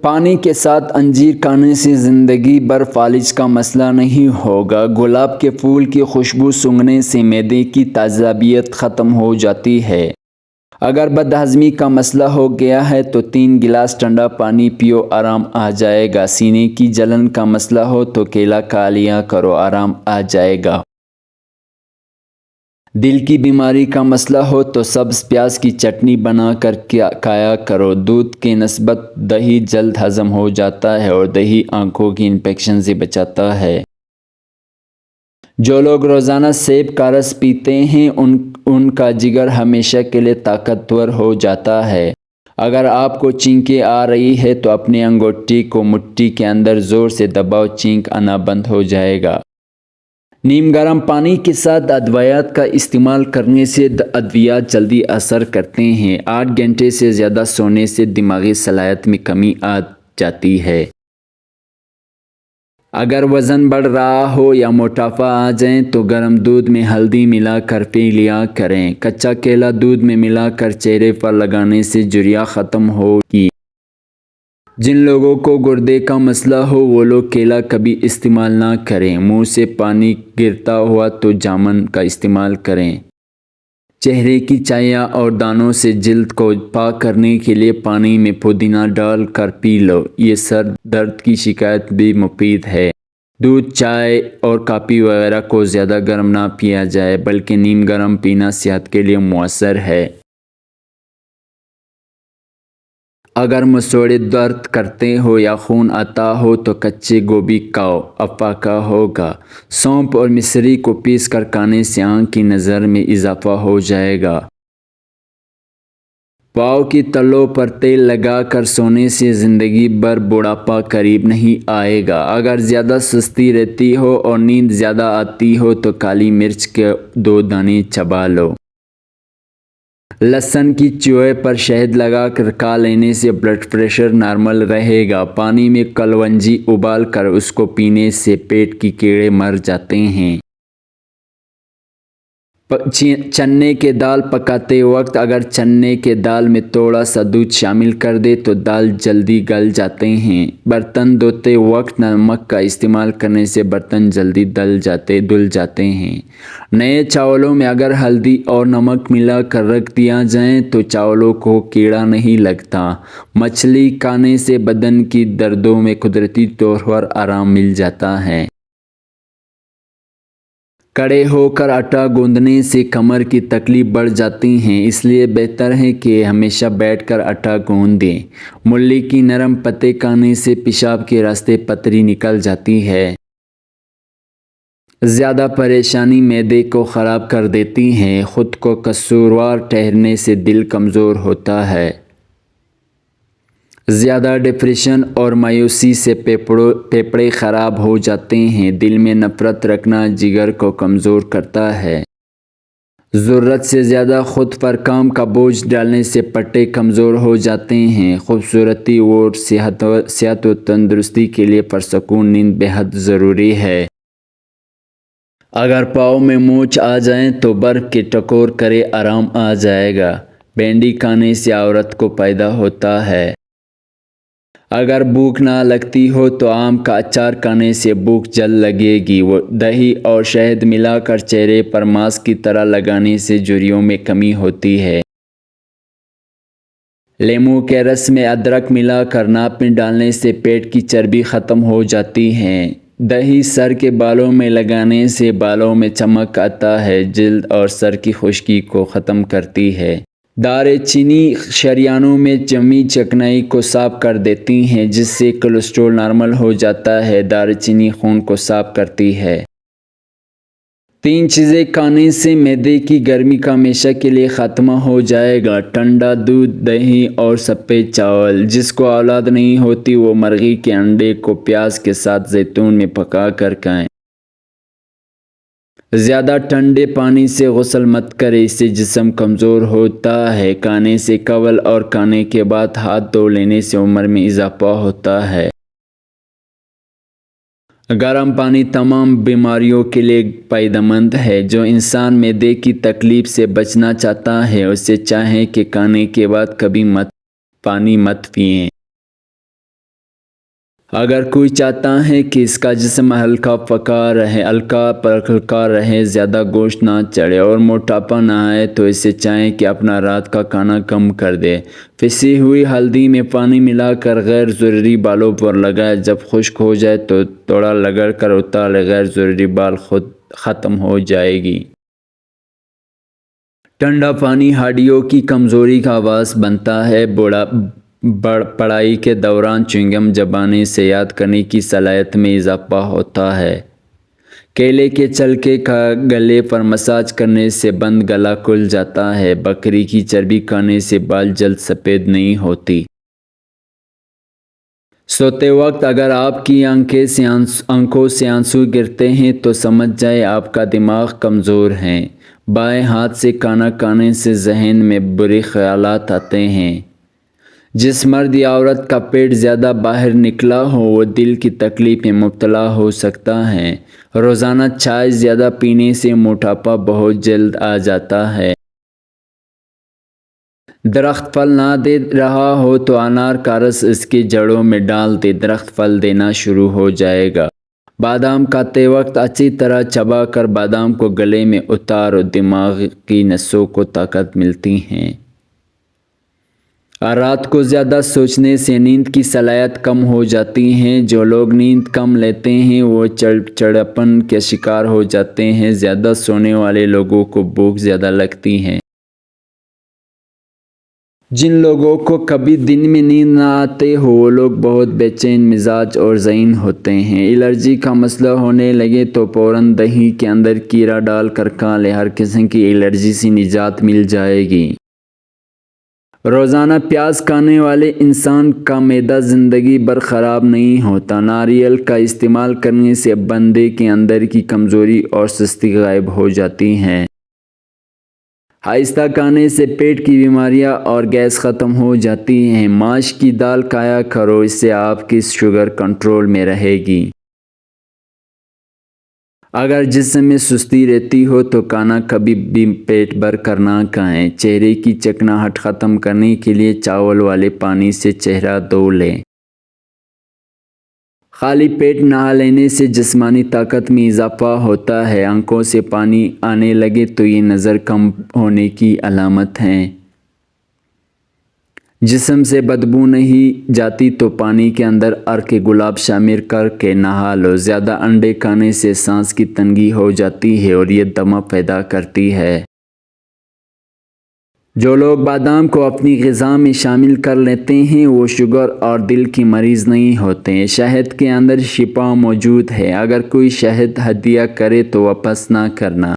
پانی کے ساتھ انجیر کھانے سے زندگی بھر فالج کا مسئلہ نہیں ہوگا۔ گلاب کے پھول کی خوشبو سونگھنے سے معدے کی تیزابیت ختم ہو جاتی ہے۔ اگر بد ہضمی کا مسئلہ ہو گیا ہے تو 3 گلاس ٹھنڈا پانی پیو، آرام آ جائے گا۔ سینے کی جلن کا مسئلہ ہو تو کیلا کھا لیا کرو، آرام آ جائے گا۔ دل کی بیماری کا مسئلہ ہو تو سبز پیاز کی چٹنی بنا کر کھایا کرو۔ دودھ کے نسبت دہی جلد ہضم ہو جاتا ہے اور دہی آنکھوں کی انفیکشن سے بچاتا ہے۔ جو لوگ روزانہ سیب کا رس پیتے ہیں ان کا جگر ہمیشہ کے لیے طاقتور ہو جاتا ہے۔ اگر آپ کو چھینکیں آ رہی ہے تو اپنی انگوٹھی کو مٹھی کے اندر زور سے دباؤ، چھینک آنا بند ہو جائے گا۔ نیم گرم پانی کے ساتھ ادویات کا استعمال کرنے سے ادویات جلدی اثر کرتے ہیں۔ 8 گھنٹے سے زیادہ سونے سے دماغی صلاحیت میں کمی آ جاتی ہے۔ اگر وزن بڑھ رہا ہو یا موٹاپا آ جائے تو گرم دودھ میں ہلدی ملا کر پی لیا کریں۔ کچا کیلا دودھ میں ملا کر چہرے پر لگانے سے جھریاں ختم ہوگی۔ جن لوگوں کو گردے کا مسئلہ ہو وہ لوگ کیلا کبھی استعمال نہ کریں۔ منہ سے پانی گرتا ہوا تو جامن کا استعمال کریں۔ چہرے کی چاھیاں اور دانوں سے جلد کو پاک کرنے کے لیے پانی میں پودینہ ڈال کر پی لو، یہ سر درد کی شکایت بھی مفید ہے۔ دودھ، چائے اور کافی وغیرہ کو زیادہ گرم نہ پیا جائے بلکہ نیم گرم پینا صحت کے لیے مؤثر ہے۔ اگر مسوڑھے درد کرتے ہو یا خون آتا ہو تو کچے گوبھی کھاؤ، افاقہ ہوگا۔ سونف اور مسری کو پیس کر کھانے سے آنکھ کی نظر میں اضافہ ہو جائے گا۔ پاؤں کی تلوؤں پر تیل لگا کر سونے سے زندگی بھر بڑھاپا قریب نہیں آئے گا۔ اگر زیادہ سستی رہتی ہو اور نیند زیادہ آتی ہو تو کالی مرچ کے 2 دانے چبا لو۔ لہسن کی چوئے پر شہد لگا کر کھا لینے سے بلڈ پریشر نارمل رہے گا۔ پانی میں کلونجی ابال کر اس کو پینے سے پیٹ کے کیڑے مر جاتے ہیں۔ چنے کی دال پکاتے وقت اگر چنے کی دال میں تھوڑا سا دودھ شامل کر دیں تو دال جلدی گل جاتے ہیں۔ برتن دھوتے وقت نمک کا استعمال کرنے سے برتن جلدی دھل جاتے ہیں۔ نئے چاولوں میں اگر ہلدی اور نمک ملا کر رکھ دیا جائے تو چاولوں کو کیڑا نہیں لگتا۔ مچھلی کھانے سے بدن کی دردوں میں قدرتی طور پر آرام مل جاتا ہے۔ کھڑے ہو کر آٹا گوندنے سے کمر کی تکلیف بڑھ جاتی ہے، اس لیے بہتر ہے کہ ہمیشہ بیٹھ کر آٹا گوندیں۔ مولی کے نرم پتے کھانے سے پیشاب کے راستے پتری نکل جاتی ہے۔ زیادہ پریشانی معدے کو خراب کر دیتی ہے۔ خود کو قصوروار ٹھہرانے سے دل کمزور ہوتا ہے۔ زیادہ ڈپریشن اور مایوسی سے پھیپھڑے خراب ہو جاتے ہیں۔ دل میں نفرت رکھنا جگر کو کمزور کرتا ہے۔ ضرورت سے زیادہ خود پر کام کا بوجھ ڈالنے سے پٹے کمزور ہو جاتے ہیں۔ خوبصورتی اور صحت و تندرستی کے لیے پرسکون نیند بے حد ضروری ہے۔ اگر پاؤں میں موچ آ جائے تو برف کے ٹکور کریں، آرام آ جائے گا۔ بھنڈی کھانے سے عورت کو پیدا ہوتا ہے۔ اگر بھوک نہ لگتی ہو تو آم کا اچار کھانے سے بھوک جلد لگے گی۔ دہی اور شہد ملا کر چہرے پر ماسک کی طرح لگانے سے جھریوں میں کمی ہوتی ہے۔ لیموں کے رس میں ادرک ملا کر ناک میں ڈالنے سے پیٹ کی چربی ختم ہو جاتی ہے۔ دہی سر کے بالوں میں لگانے سے بالوں میں چمک آتا ہے، جلد اور سر کی خشکی کو ختم کرتی ہے۔ دار چینی شریانوں میں جمی چکنائی کو صاف کر دیتی ہے جس سے کولیسٹرول نارمل ہو جاتا ہے۔ دار چینی خون کو صاف کرتی ہے۔ 3 چیزیں کھانے سے معدے کی گرمی کا ہمیشہ کے لیے خاتمہ ہو جائے گا: ٹھنڈا دودھ، دہی اور سفید چاول۔ جس کو اولاد نہیں ہوتی وہ مرغی کے انڈے کو پیاز کے ساتھ زیتون میں پکا کر کھائیں۔ زیادہ ٹھنڈے پانی سے غسل مت کریں، اس سے جسم کمزور ہوتا ہے۔ کھانے سے قبل اور کھانے کے بعد ہاتھ دھو لینے سے عمر میں اضافہ ہوتا ہے۔ گرم پانی تمام بیماریوں کے لیے فائدہ مند ہے۔ جو انسان معدے کی تکلیف سے بچنا چاہتا ہے اسے چاہیے کہ کھانے کے بعد کبھی پانی مت پئیں۔ اگر کوئی چاہتا ہے کہ اس کا جسم ہلکا پھلکا رہے، زیادہ گوشت نہ چڑھے اور موٹاپا نہ آئے تو اسے چاہیے کہ اپنا رات کا کھانا کم کر دے۔ پسی ہوئی ہلدی میں پانی ملا کر غیر ضروری بالوں پر لگائے، جب خشک ہو جائے تو تھوڑا رگڑ کر اتار لے، غیر ضروری بال خود ختم ہو جائے گی۔ ٹھنڈا پانی ہڈیوں کی کمزوری کا باعث بنتا ہے۔ پڑھائی کے دوران چیونگم چبانے سے یاد کرنے کی صلاحیت میں اضافہ ہوتا ہے۔ کیلے کے چھلکے کا گلے پر مساج کرنے سے بند گلا کھل جاتا ہے۔ بکری کی چربی کھانے سے بال جلد سفید نہیں ہوتی۔ سوتے وقت اگر آپ کی آنکھوں سے آنسو گرتے ہیں تو سمجھ جائیں آپ کا دماغ کمزور ہے۔ بائیں ہاتھ سے کھانا کھانے سے ذہن میں برے خیالات آتے ہیں۔ جس مرد یا عورت کا پیٹ زیادہ باہر نکلا ہو وہ دل کی تکلیف میں مبتلا ہو سکتا ہے۔ روزانہ چائے زیادہ پینے سے موٹاپا بہت جلد آ جاتا ہے۔ درخت پھل نہ دے رہا ہو تو انار کا رس اس کی جڑوں میں ڈال دے، درخت پھل دینا شروع ہو جائے گا۔ بادام کھاتے وقت اچھی طرح چبا کر بادام کو گلے میں اتارو، دماغ کی نسوں کو طاقت ملتی ہے۔ رات کو زیادہ سوچنے سے نیند کی صلاحیت کم ہو جاتی ہے۔ جو لوگ نیند کم لیتے ہیں وہ چڑچڑاپن کے شکار ہو جاتے ہیں۔ زیادہ سونے والے لوگوں کو بھوک زیادہ لگتی ہے۔ جن لوگوں کو کبھی دن میں نیند نہ آتی ہو وہ لوگ بہت بے چین مزاج اور ذہین ہوتے ہیں۔ الرجی کا مسئلہ ہونے لگے تو فوراً دہی کے اندر کیرا ڈال کر کھا لیں، ہر قسم کی الرجی سے نجات مل جائے گی۔ روزانہ پیاز کھانے والے انسان کا معدہ زندگی بھر خراب نہیں ہوتا۔ ناریل کا استعمال کرنے سے بندے کے اندر کی کمزوری اور سستی غائب ہو جاتی ہے۔ آہستہ کھانے سے پیٹ کی بیماریاں اور گیس ختم ہو جاتی ہیں۔ ماش کی دال کھایا کرو، اس سے آپ کی شوگر کنٹرول میں رہے گی۔ اگر جسم میں سستی رہتی ہو تو کھانا کبھی بھی پیٹ بھر کر نہ کھائیں۔ چہرے کی چکناہٹ ختم کرنے کے لیے چاول والے پانی سے چہرہ دھو لیں۔ خالی پیٹ نہا لینے سے جسمانی طاقت میں اضافہ ہوتا ہے۔ آنکھوں سے پانی آنے لگے تو یہ نظر کم ہونے کی علامت ہے۔ جسم سے بدبو نہیں جاتی تو پانی کے اندر عرق گلاب شامل کر کے نہا لو۔ زیادہ انڈے کھانے سے سانس کی تنگی ہو جاتی ہے اور یہ دمہ پیدا کرتی ہے۔ جو لوگ بادام کو اپنی غذا میں شامل کر لیتے ہیں وہ شوگر اور دل کے مریض نہیں ہوتے۔ شہد کے اندر شفا موجود ہے۔ اگر کوئی شہد ہدیہ کرے تو واپس نہ کرنا۔